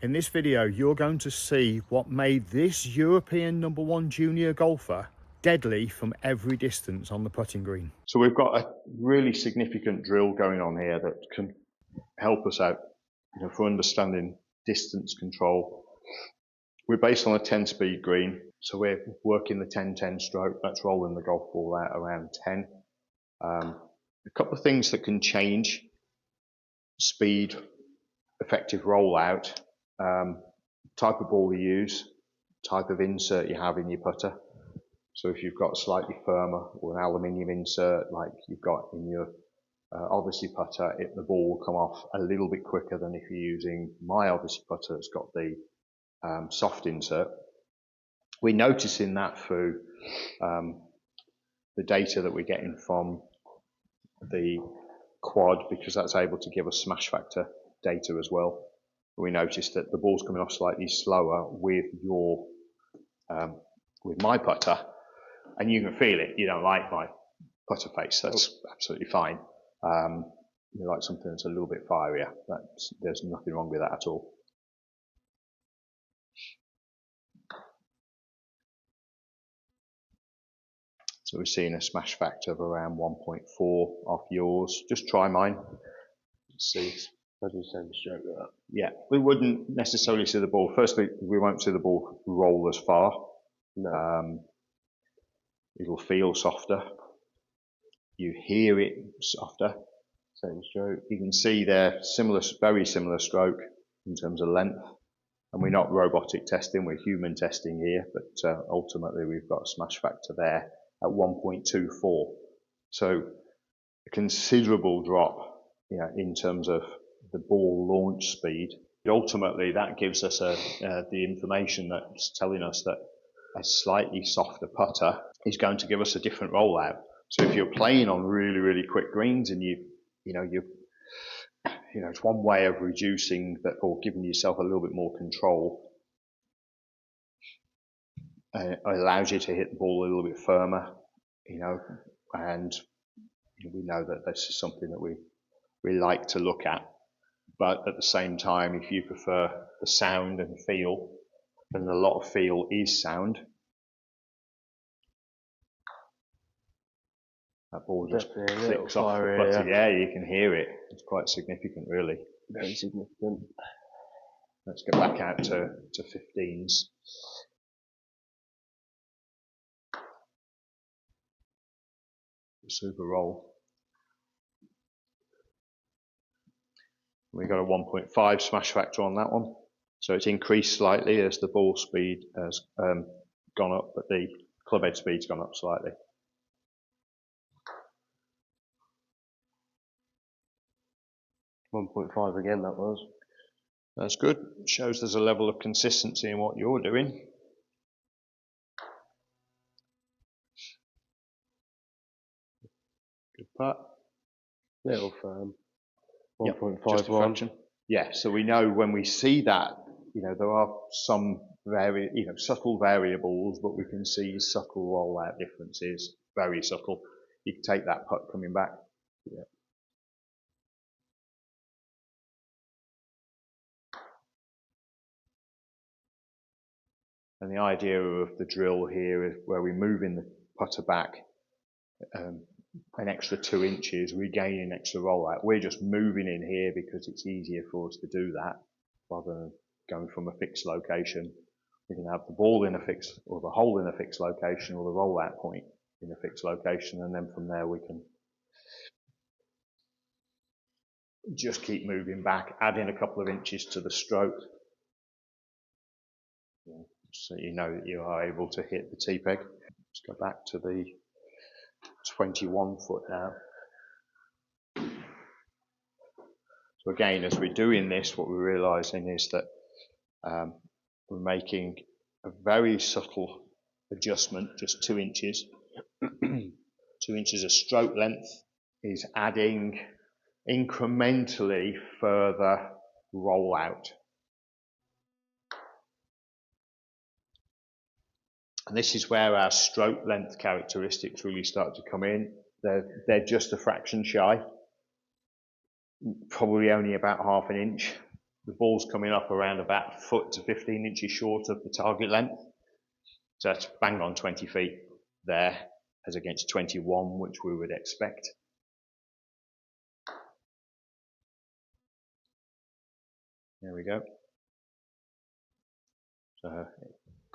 In this video, you're going to see what made this European #1 junior golfer deadly from every distance on the putting green. So we've got a really significant drill going on here that can help us out, for understanding distance control. We're based on a 10-speed green, so we're working the 10-10 stroke. That's rolling the golf ball out around 10. A couple of things that can change speed, effective rollout, type of ball you use, type of insert you have in your putter. So if you've got a slightly firmer or an aluminium insert like you've got in your Odyssey putter, the ball will come off a little bit quicker than if you're using my Odyssey putter that's got the soft insert. We're noticing that through the data that we're getting from the quad, because that's able to give us smash factor data as well. We noticed that the ball's coming off slightly slower with with my putter, and you can feel it. You don't like my putter face, that's absolutely fine. You like something that's a little bit fierier. There's nothing wrong with that at all. So we're seeing a smash factor of around 1.4 off yours. Just try mine. Let's see. Yeah, we wouldn't necessarily see the ball. Firstly, we won't see the ball roll as far. No. It'll feel softer. You hear it softer. Same stroke. You can see there very similar stroke in terms of length. And we're not robotic testing, we're human testing here, but ultimately we've got a smash factor there at 1.24. So a considerable drop, in terms of the ball launch speed. Ultimately, that gives us the information that's telling us that a slightly softer putter is going to give us a different rollout. So if you're playing on really, really quick greens and it's one way of reducing that or giving yourself a little bit more control. It allows you to hit the ball a little bit firmer, and we know that this is something that we like to look at. But at the same time, if you prefer the sound and feel, and a lot of feel is sound, that ball just clicks off the putter. Yeah, you can hear it. It's quite significant, really. Very significant. Let's go back out to 15s. Super roll. We got a 1.5 smash factor on that one. So it's increased slightly as the ball speed has gone up, but the club head speed's gone up slightly. .5 again, that was. That's good. Shows there's a level of consistency in what you're doing. Good putt. Little firm. 1.51. Yep, yeah, so we know when we see that, there are some subtle variables, but we can see subtle rollout differences, very subtle. You can take that putt coming back. Yeah. And the idea of the drill here is where we're moving the putter back an extra 2 inches, regaining extra rollout. We're just moving in here because it's easier for us to do that rather than going from a fixed location. We can have the ball in a fixed, or the hole in a fixed location, or the rollout point in a fixed location, and then from there we can just keep moving back, adding a couple of inches to the stroke, so you know that you are able to hit the tee peg. Let's go back to the 21 foot now. So again, as we're doing this, what we're realizing is that we're making a very subtle adjustment, just 2 inches. 2 inches of stroke length is adding incrementally further rollout. And this is where our stroke length characteristics really start to come in. They're just a fraction shy, probably only about half an inch the ball's coming up around about a foot to 15 inches short of the target length. So that's bang on 20 feet there, as against 21, which we would expect. There we go. So a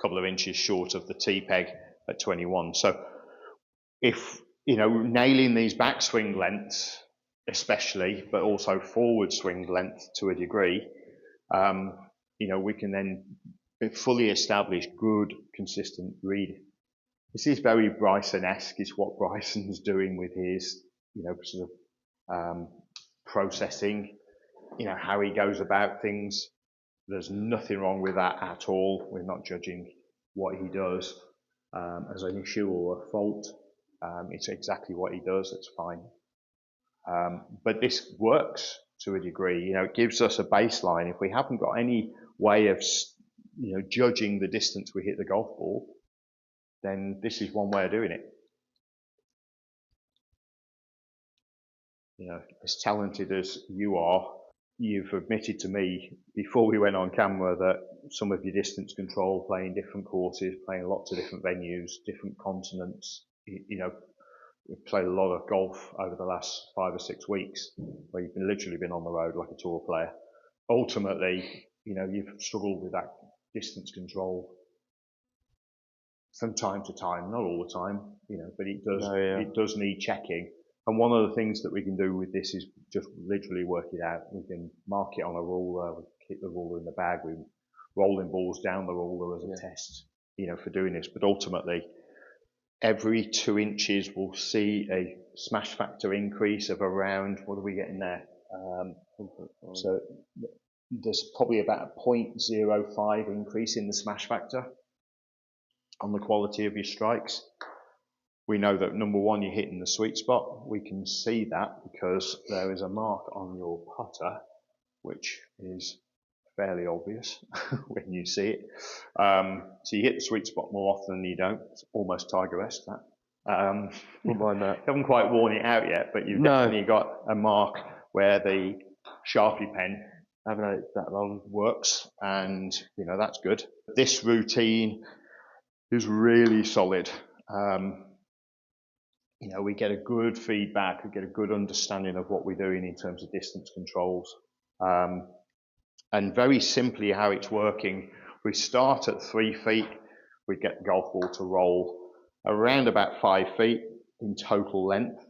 couple of inches short of the T-peg at 21. So if, you know, nailing these backswing lengths, especially, but also forward swing length to a degree, you know, we can then fully establish good, consistent read. This is very Bryson-esque, is what Bryson's doing with his, you know, sort of processing, you know, how he goes about things. There's nothing wrong with that at all. We're not judging what he does as an issue or a fault. It's exactly what he does. It's fine. But this works to a degree. You know, it gives us a baseline. If we haven't got any way of, you know, judging the distance we hit the golf ball, then this is one way of doing it. You know, as talented as you are, you've admitted to me before we went on camera that some of your distance control, playing different courses, playing lots of different venues, different continents, you know, we've played a lot of golf over the last 5 or 6 weeks where you've literally been on the road like a tour player. Ultimately, you know, you've struggled with that distance control from time to time, not all the time, you know, but it does need checking. And one of the things that we can do with this is just literally work it out. We can mark it on a ruler, we keep the ruler in the bag, we're rolling balls down the ruler as a test, you know, for doing this. But ultimately, every 2 inches we'll see a smash factor increase of around, what are we getting there? So there's probably about a 0.05 increase in the smash factor on the quality of your strikes. We know that number one, you're hitting the sweet spot. We can see that because there is a mark on your putter, which is fairly obvious when you see it. So you hit the sweet spot more often than you don't. It's almost Tiger-esque, that. Wouldn't mind that. Haven't quite worn it out yet, but you've definitely got a mark where the Sharpie pen, Haven't had it that long, works, and you know that's good. This routine is really solid. You know, we get a good feedback, we get a good understanding of what we're doing in terms of distance controls. And very simply how it's working, we start at 3 feet, we get the golf ball to roll around about 5 feet in total length,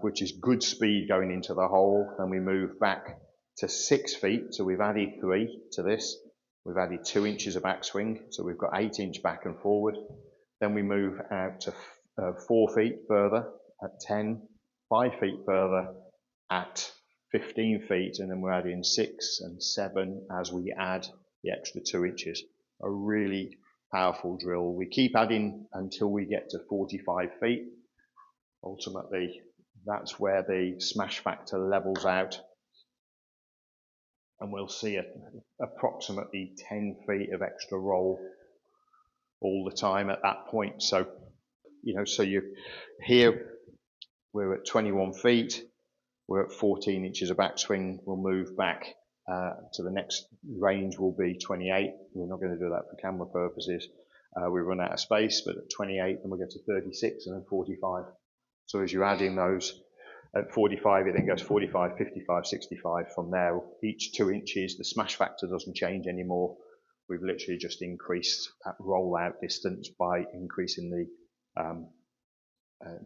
which is good speed going into the hole. Then we move back to 6 feet, so we've added 3 to this. We've added 2 inches of backswing, so we've got 8 inch back and forward. Then we move out to 4 feet further at 10, 5 feet further at 15 feet, and then we're adding 6 and 7 as we add the extra 2 inches. A really powerful drill. We keep adding until we get to 45 feet. Ultimately, that's where the smash factor levels out, and we'll see approximately 10 feet of extra roll all the time at that point. So, you know, so you here we're at 21 feet, we're at 14 inches of backswing. We'll move back to the next range will be 28. We're not going to do that for camera purposes. We run out of space, but at 28, then we get to 36 and then 45. So as you're adding those, at 45, it then goes 45, 55, 65. From there, each 2 inches, the smash factor doesn't change anymore. We've literally just increased that rollout distance by increasing the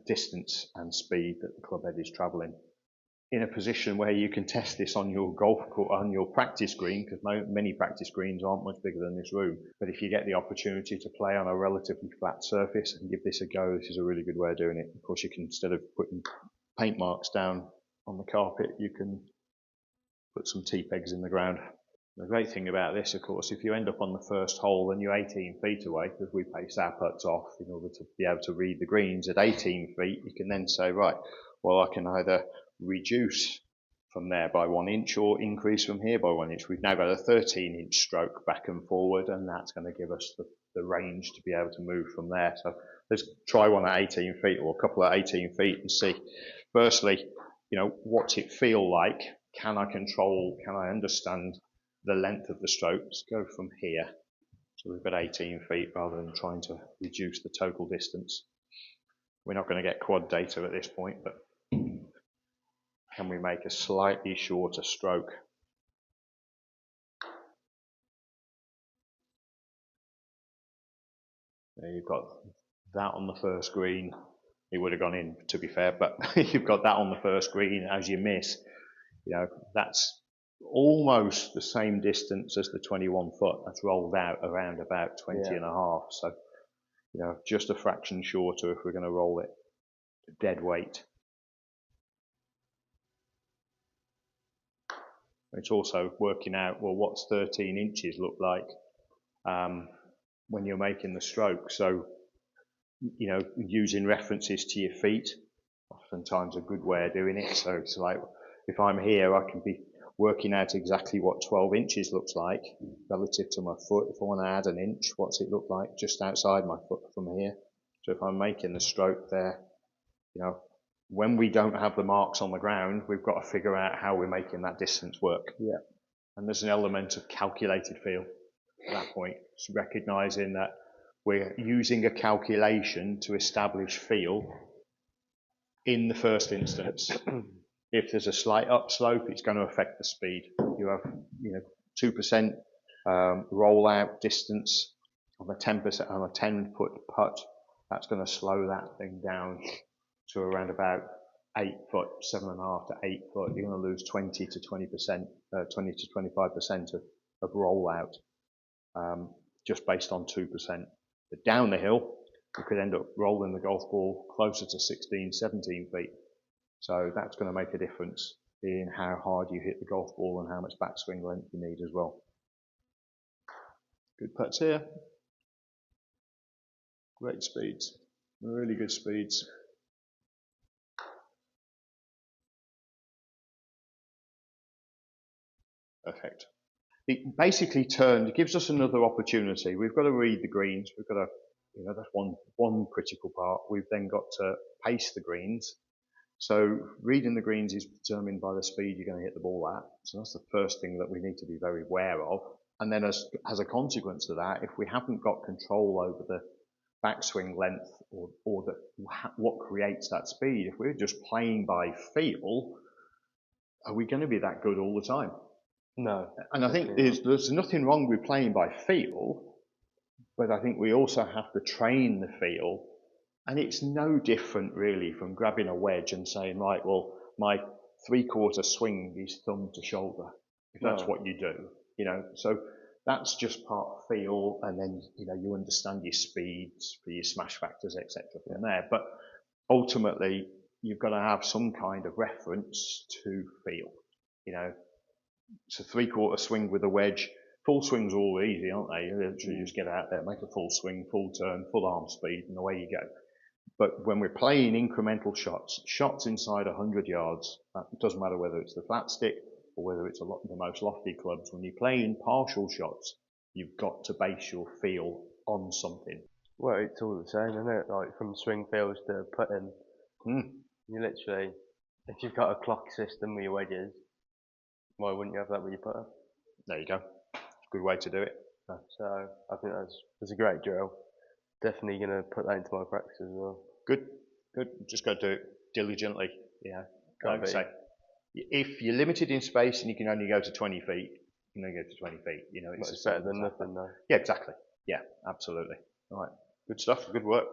distance and speed that the club head is travelling. In a position where you can test this on your golf course, on your practice green, because many practice greens aren't much bigger than this room. But if you get the opportunity to play on a relatively flat surface and give this a go, this is a really good way of doing it. Of course, you can, instead of putting paint marks down on the carpet, you can put some T-pegs in the ground. The great thing about this, of course, if you end up on the first hole and you're 18 feet away, because we pace our putts off in order to be able to read the greens at 18 feet, you can then say, right, well, I can either reduce from there by 1 inch or increase from here by 1 inch. We've now got a 13-inch stroke back and forward, and that's going to give us the range to be able to move from there. So let's try one at 18 feet or a couple at 18 feet and see, firstly, you know, what's it feel like? Can I control? Can I understand the length of the strokes go from here. So we've got 18 feet rather than trying to reduce the total distance. We're not going to get quad data at this point, but can we make a slightly shorter stroke? There you've got that on the first green. It would have gone in, to be fair, but you've got that on the first green as you miss. You know, that's almost the same distance as the 21 foot. That's rolled out around about 20 and a half. So, you know, just a fraction shorter if we're going to roll it dead weight. It's also working out, well, what's 13 inches look like when you're making the stroke. So, you know, using references to your feet, oftentimes a good way of doing it. So it's like, if I'm here, I can be working out exactly what 12 inches looks like relative to my foot. If I want to add an inch, what's it look like just outside my foot from here? So if I'm making the stroke there, you know, when we don't have the marks on the ground, we've got to figure out how we're making that distance work. Yeah. And there's an element of calculated feel at that point. It's recognizing that we're using a calculation to establish feel in the first instance. If there's a slight upslope, it's going to affect the speed. You have, you know, 2% rollout distance on a 10% on a 10-foot putt. That's going to slow that thing down to around about 8 foot, 7.5 to 8 foot. You're going to lose 20 to 20%, 20 to 25% of rollout just based on 2%. But down the hill, you could end up rolling the golf ball closer to 16, 17 feet. So that's going to make a difference in how hard you hit the golf ball and how much backswing length you need as well. Good putts here. Great speeds. Really good speeds. Perfect. It basically turned, it gives us another opportunity. We've got to read the greens. We've got to, you know, that's one critical part. We've then got to pace the greens. So reading the greens is determined by the speed you're going to hit the ball at. So that's the first thing that we need to be very aware of. And then as a consequence of that, if we haven't got control over the backswing length or what creates that speed, if we're just playing by feel, are we going to be that good all the time? No. And I think there's nothing wrong with playing by feel, but I think we also have to train the feel. And it's no different really from grabbing a wedge and saying, right, well, my 3/4 swing is thumb to shoulder, if that's what you do, you know. So that's just part of feel, and then, you know, you understand your speeds for your smash factors, etc. from there. But ultimately, you've got to have some kind of reference to feel, you know. So 3/4 swing with a wedge. Full swings are all easy, aren't they? You literally just get out there, make a full swing, full turn, full arm speed, and away you go. But when we're playing incremental shots inside 100 yards, it doesn't matter whether it's the flat stick or whether it's the most lofty clubs. When you're playing partial shots, you've got to base your feel on something. Well, it's all the same, isn't it? Like from swing feels to putting. You literally, if you've got a clock system with your wedges, why wouldn't you have that with your putter? There you go. Good way to do it. So I think that's a great drill. Definitely going to put that into my practice as well. Good. Just got to do it diligently. Yeah. Like I say, if you're limited in space and you can only go to 20 feet, you can only go to 20 feet. You know, it's better than nothing, though. Yeah, exactly. Yeah, absolutely. All right. Good stuff. Good work.